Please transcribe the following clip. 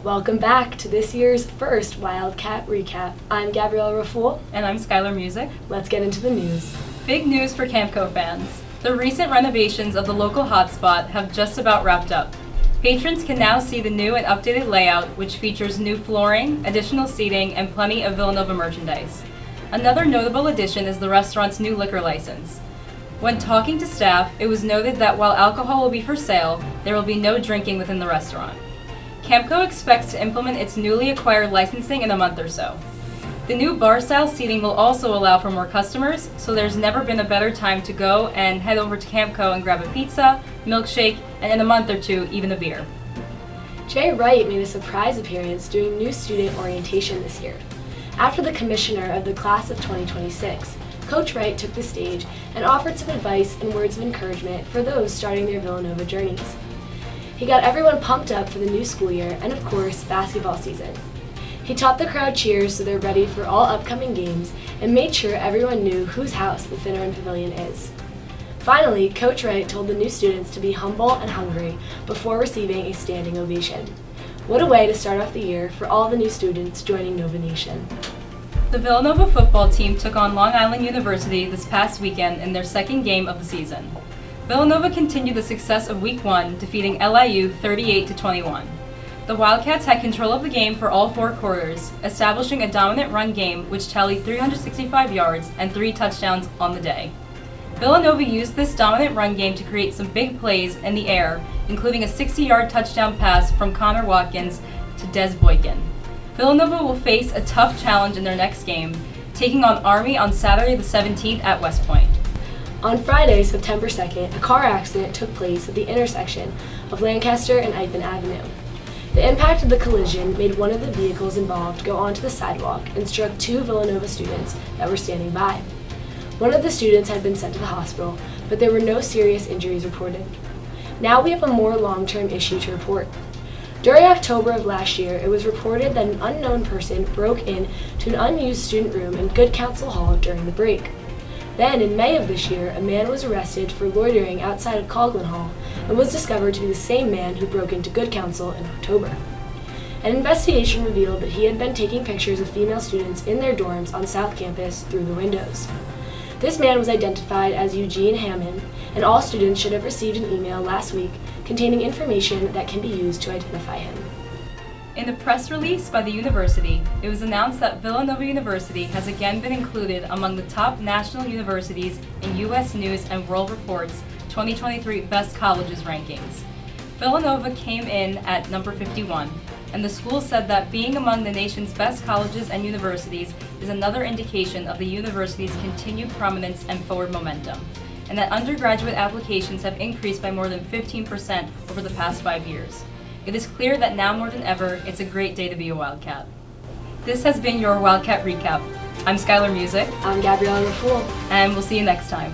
Welcome back to this year's first Wildcat Recap. I'm Gabriella Raful. And I'm Skylar Musick. Let's get into the news. Big news for CampCo fans. The recent renovations of the local hotspot have just about wrapped up. Patrons can now see the new and updated layout, which features new flooring, additional seating, and plenty of Villanova merchandise. Another notable addition is the restaurant's new liquor license. When talking to staff, it was noted that while alcohol will be for sale, there will be no drinking within the restaurant. CampCo expects to implement its newly acquired licensing in a month or so. The new bar-style seating will also allow for more customers, so there's never been a better time to go and head over to CampCo and grab a pizza, milkshake, and in a month or two, even a beer. Wright made a surprise appearance during new student orientation this year. After the commissioner of the class of 2026, Coach Wright took the stage and offered some advice and words of encouragement for those starting their Villanova journeys. He got everyone pumped up for the new school year and, of course, basketball season. He taught the crowd cheers so they're ready for all upcoming games and made sure everyone knew whose house the Finneran Pavilion is. Finally, Coach Wright told the new students to be humble and hungry before receiving a standing ovation. What a way to start off the year for all the new students joining Nova Nation. The Villanova Football team took on Long Island University this past weekend in their second game of the season. Villanova continued the success of Week 1, defeating LIU 38-21. The Wildcats had control of the game for all 4 quarters, establishing a dominant run game which tallied 365 yards and 3 touchdowns on the day. Villanova used this dominant run game to create some big plays in the air, including a 60-yard touchdown pass from Connor Watkins to Des Boykin. Villanova will face a tough challenge in their next game, taking on Army on Saturday the 17th at West Point. On Friday, September 2nd, a car accident took place at the intersection of Lancaster and Eichmann Avenue. The impact of the collision made one of the vehicles involved go onto the sidewalk and struck 2 Villanova students that were standing by. One of the students had been sent to the hospital, but there were no serious injuries reported. Now we have a more long-term issue to report. During October of last year, it was reported that an unknown person broke in to an unused student room in Good Counsel Hall during the break. Then, in May of this year, a man was arrested for loitering outside of Coghlan Hall and was discovered to be the same man who broke into Good Counsel in October. An investigation revealed that he had been taking pictures of female students in their dorms on South Campus through the windows. This man was identified as Eugene Hammond, and all students should have received an email last week containing information that can be used to identify him. In a press release by the university, it was announced that Villanova University has again been included among the top national universities in U.S. News and World Report's 2023 Best Colleges rankings. Villanova came in at number 51, and the school said that being among the nation's best colleges and universities is another indication of the university's continued prominence and forward momentum, and that undergraduate applications have increased by more than 15% over the past 5 years. It is clear that now more than ever, it's a great day to be a Wildcat. This has been your Wildcat Recap. I'm Skylar Musick. I'm Gabriella Raful. And we'll see you next time.